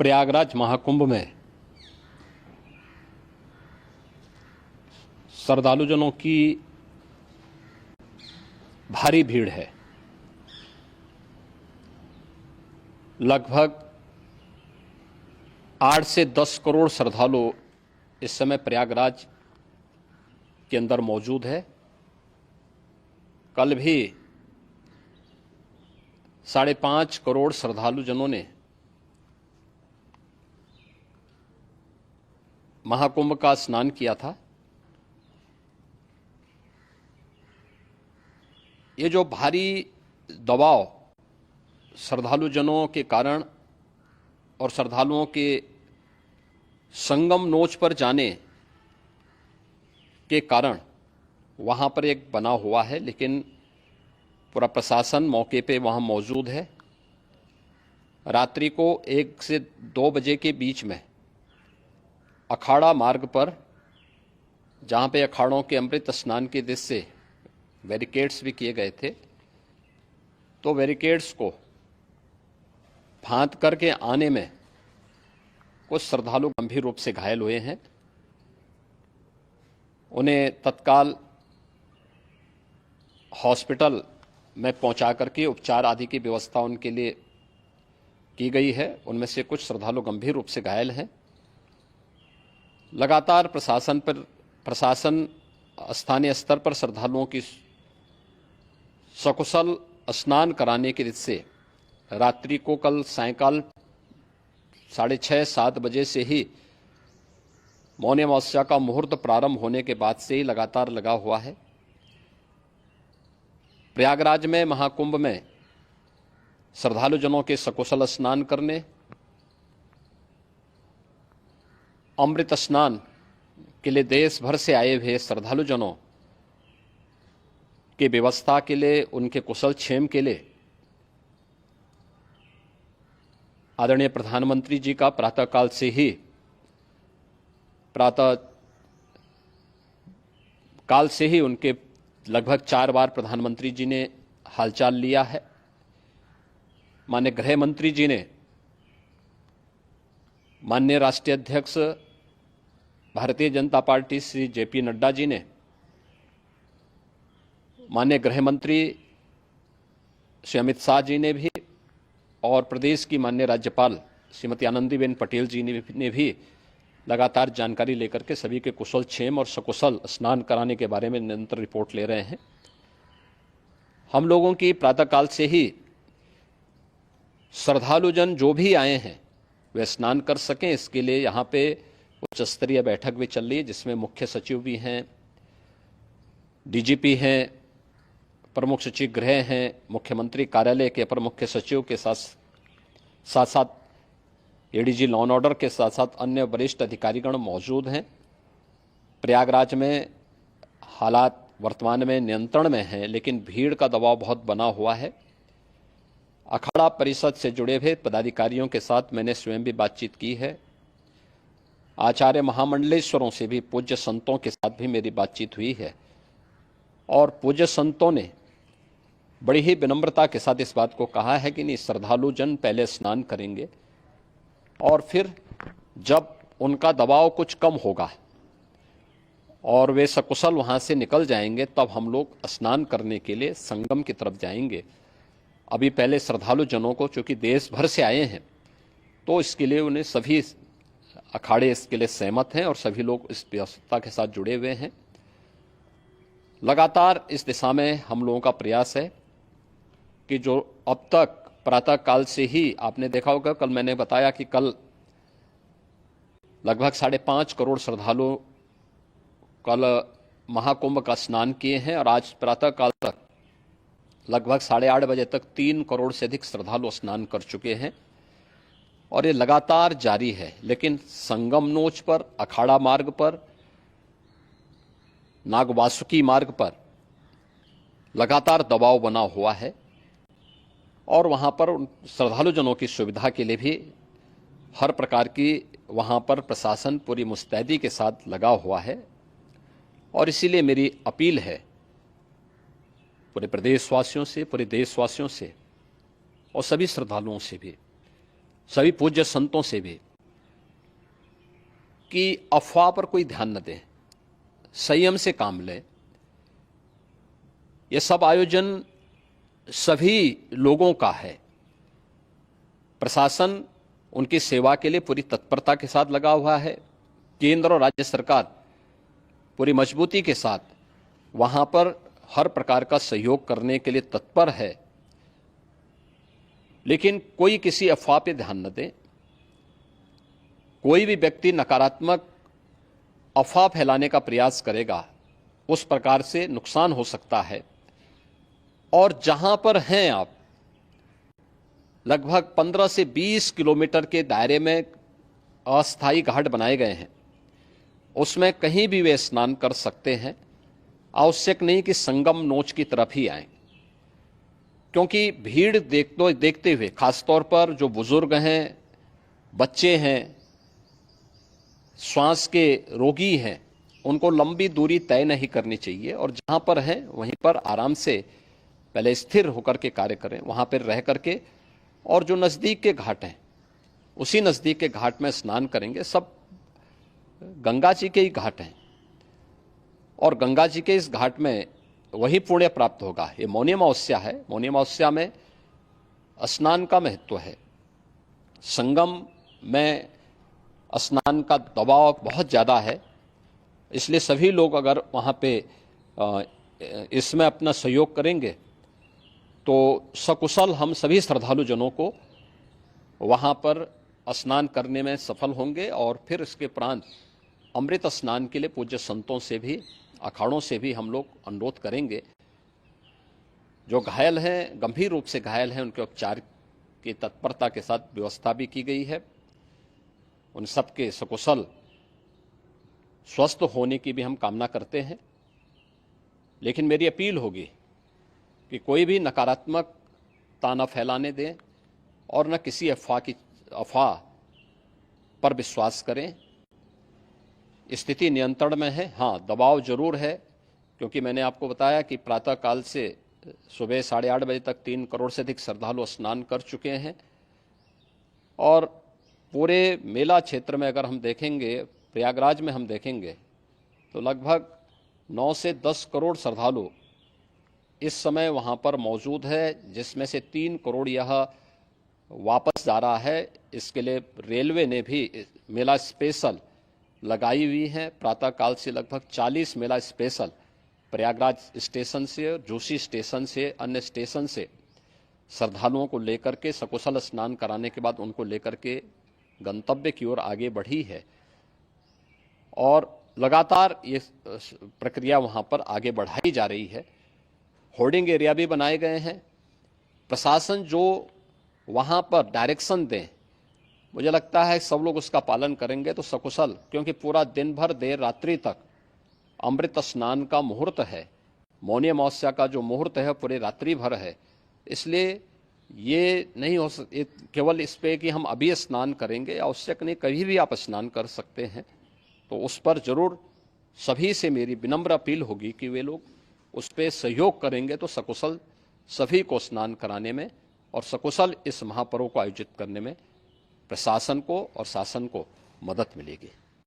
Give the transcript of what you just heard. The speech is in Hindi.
प्रयागराज महाकुंभ में श्रद्धालुजनों की भारी भीड़ है। लगभग 8 से 10 करोड़ श्रद्धालु इस समय प्रयागराज के अंदर मौजूद है। कल भी 5.5 करोड़ श्रद्धालुजनों ने महाकुंभ का स्नान किया था। ये जो भारी दबाव श्रद्धालुजनों के कारण और श्रद्धालुओं के संगम नोच पर जाने के कारण वहां पर एक बना हुआ है, लेकिन पूरा प्रशासन मौके पे वहां मौजूद है। रात्रि को 1 से 2 बजे के बीच में अखाड़ा मार्ग पर, जहां पे अखाड़ों के अमृत स्नान के दृश्य से बैरिकेड्स भी किए गए थे, तो बैरिकेड्स को फांद करके आने में कुछ श्रद्धालु गंभीर रूप से घायल हुए हैं। उन्हें तत्काल हॉस्पिटल में पहुंचा करके उपचार आदि की व्यवस्था उनके लिए की गई है। उनमें से कुछ श्रद्धालु गंभीर रूप से घायल हैं। लगातार प्रशासन स्थानीय स्तर पर श्रद्धालुओं की सकुशल स्नान कराने के दृष्टि से रात्रि को कल सायंकाल 6:30-7 बजे से ही मौनी अमावस्या का मुहूर्त प्रारंभ होने के बाद से ही लगातार लगा हुआ है। प्रयागराज में महाकुंभ में श्रद्धालुजनों के सकुशल स्नान करने, अमृत स्नान के लिए देश भर से आए हुए श्रद्धालुजनों की व्यवस्था के लिए, उनके कुशल क्षेम के लिए आदरणीय प्रधानमंत्री जी का प्रातःकाल से ही उनके लगभग 4 बार प्रधानमंत्री जी ने हालचाल लिया है। माननीय गृह मंत्री जी ने, माननीय राष्ट्रीय अध्यक्ष भारतीय जनता पार्टी श्री जेपी नड्डा जी ने, माननीय गृह मंत्री श्री अमित शाह जी ने भी, और प्रदेश की माननीय राज्यपाल श्रीमती आनंदीबेन पटेल जी ने भी लगातार जानकारी लेकर के सभी के कुशल क्षेम और सकुशल स्नान कराने के बारे में निरंतर रिपोर्ट ले रहे हैं। हम लोगों की प्रातःकाल से ही श्रद्धालुजन जो भी आए हैं वे स्नान कर सकें, इसके लिए यहाँ पे उच्च स्तरीय बैठक भी चल रही है, जिसमें मुख्य सचिव भी हैं, डीजीपी हैं, प्रमुख सचिव गृह हैं, मुख्यमंत्री कार्यालय के अपर मुख्य सचिव के साथ साथ एडीजी लॉ एंड ऑर्डर के साथ साथ अन्य वरिष्ठ अधिकारीगण मौजूद हैं। प्रयागराज में हालात वर्तमान में नियंत्रण में हैं, लेकिन भीड़ का दबाव बहुत बना हुआ है। अखाड़ा परिषद से जुड़े हुए पदाधिकारियों के साथ मैंने स्वयं भी बातचीत की है। आचार्य महामंडलेश्वरों से भी, पूज्य संतों के साथ भी मेरी बातचीत हुई है, और पूज्य संतों ने बड़ी ही विनम्रता के साथ इस बात को कहा है कि नहीं, श्रद्धालुजन पहले स्नान करेंगे और फिर जब उनका दबाव कुछ कम होगा और वे सकुशल वहां से निकल जाएंगे, तब हम लोग स्नान करने के लिए संगम की तरफ जाएंगे। अभी पहले श्रद्धालुजनों को, चूंकि देश भर से आए हैं, तो इसके लिए उन्हें सभी अखाड़े इसके लिए सहमत हैं और सभी लोग इस व्यवस्था के साथ जुड़े हुए हैं। लगातार इस दिशा में हम लोगों का प्रयास है कि जो अब तक प्रातःकाल से ही आपने देखा होगा, कल मैंने बताया कि कल लगभग 5.5 करोड़ श्रद्धालु कल महाकुंभ का स्नान किए हैं, और आज प्रातःकाल तक लगभग 8:30 बजे तक 3 करोड़ से अधिक श्रद्धालु स्नान कर चुके हैं, और ये लगातार जारी है। लेकिन संगम नोच पर, अखाड़ा मार्ग पर, नागवासुकी मार्ग पर लगातार दबाव बना हुआ है, और वहां पर श्रद्धालुजनों की सुविधा के लिए भी हर प्रकार की वहां पर प्रशासन पूरी मुस्तैदी के साथ लगा हुआ है। और इसीलिए मेरी अपील है पूरे प्रदेशवासियों से, पूरे देशवासियों से और सभी श्रद्धालुओं से भी सभी पूज्य संतों से भी कि अफवाह पर कोई ध्यान न दें, संयम से काम लें। ये सब आयोजन सभी लोगों का है। प्रशासन उनकी सेवा के लिए पूरी तत्परता के साथ लगा हुआ है। केंद्र और राज्य सरकार पूरी मजबूती के साथ वहां पर हर प्रकार का सहयोग करने के लिए तत्पर है। लेकिन कोई किसी अफवाह पे ध्यान न दे। कोई भी व्यक्ति नकारात्मक अफवाह फैलाने का प्रयास करेगा, उस प्रकार से नुकसान हो सकता है। और जहां पर हैं आप, लगभग 15 से 20 किलोमीटर के दायरे में अस्थायी घाट बनाए गए हैं, उसमें कहीं भी वे स्नान कर सकते हैं। आवश्यक नहीं कि संगम नोच की तरफ ही आएं, क्योंकि भीड़ देखते हुए, खासतौर पर जो बुजुर्ग हैं, बच्चे हैं, श्वास के रोगी हैं, उनको लंबी दूरी तय नहीं करनी चाहिए। और जहां पर हैं वहीं पर आराम से पहले स्थिर होकर के कार्य करें, वहां पर रह करके। और जो नज़दीक के घाट हैं, उसी नज़दीक के घाट में स्नान करेंगे। सब गंगा जी के ही घाट हैं और गंगा जी के इस घाट में वही पुण्य प्राप्त होगा। ये मौनी अमावस्या है। मौनी अमावस्या में स्नान का महत्व है। संगम में स्नान का दबाव बहुत ज़्यादा है, इसलिए सभी लोग अगर वहाँ पे इसमें अपना सहयोग करेंगे तो सकुशल हम सभी श्रद्धालु जनों को वहाँ पर स्नान करने में सफल होंगे। और फिर इसके उपरांत अमृत स्नान के लिए पूज्य संतों से भी, अखाड़ों से भी हम लोग अनुरोध करेंगे। जो घायल हैं, गंभीर रूप से घायल हैं, उनके उपचार की तत्परता के साथ व्यवस्था भी की गई है। उन सबके सकुशल स्वस्थ होने की भी हम कामना करते हैं। लेकिन मेरी अपील होगी कि कोई भी नकारात्मकता न फैलाने दें और न किसी अफवाह पर विश्वास करें। स्थिति नियंत्रण में है। हाँ, दबाव जरूर है, क्योंकि मैंने आपको बताया कि प्रातःकाल से सुबह 8:30 बजे तक 3 करोड़ से अधिक श्रद्धालु स्नान कर चुके हैं। और पूरे मेला क्षेत्र में अगर हम देखेंगे, प्रयागराज में हम देखेंगे, तो लगभग 9 से 10 करोड़ श्रद्धालु इस समय वहाँ पर मौजूद है, जिसमें से 3 करोड़ यह वापस जा रहा है। इसके लिए रेलवे ने भी मेला स्पेशल लगाई हुई है। प्रातःकाल से लगभग 40 मेला स्पेशल प्रयागराज स्टेशन से और जोशी स्टेशन से, अन्य स्टेशन से श्रद्धालुओं को लेकर के सकुशल स्नान कराने के बाद उनको लेकर के गंतव्य की ओर आगे बढ़ी है। और लगातार ये प्रक्रिया वहाँ पर आगे बढ़ाई जा रही है। होर्डिंग एरिया भी बनाए गए हैं। प्रशासन जो वहाँ पर डायरेक्शन दें, मुझे लगता है सब लोग उसका पालन करेंगे तो सकुशल, क्योंकि पूरा दिन भर देर रात्रि तक अमृत स्नान का मुहूर्त है। मौनी अमावस्या का जो मुहूर्त है पूरे रात्रि भर है। इसलिए ये नहीं हो केवल इस पे कि हम अभी स्नान करेंगे, आवश्यक नहीं, कभी भी आप स्नान कर सकते हैं। तो उस पर जरूर सभी से मेरी विनम्र अपील होगी कि वे लोग उस पर सहयोग करेंगे तो सकुशल सभी को स्नान कराने में और सकुशल इस महापर्व को आयोजित करने में प्रशासन को और शासन को मदद मिलेगी।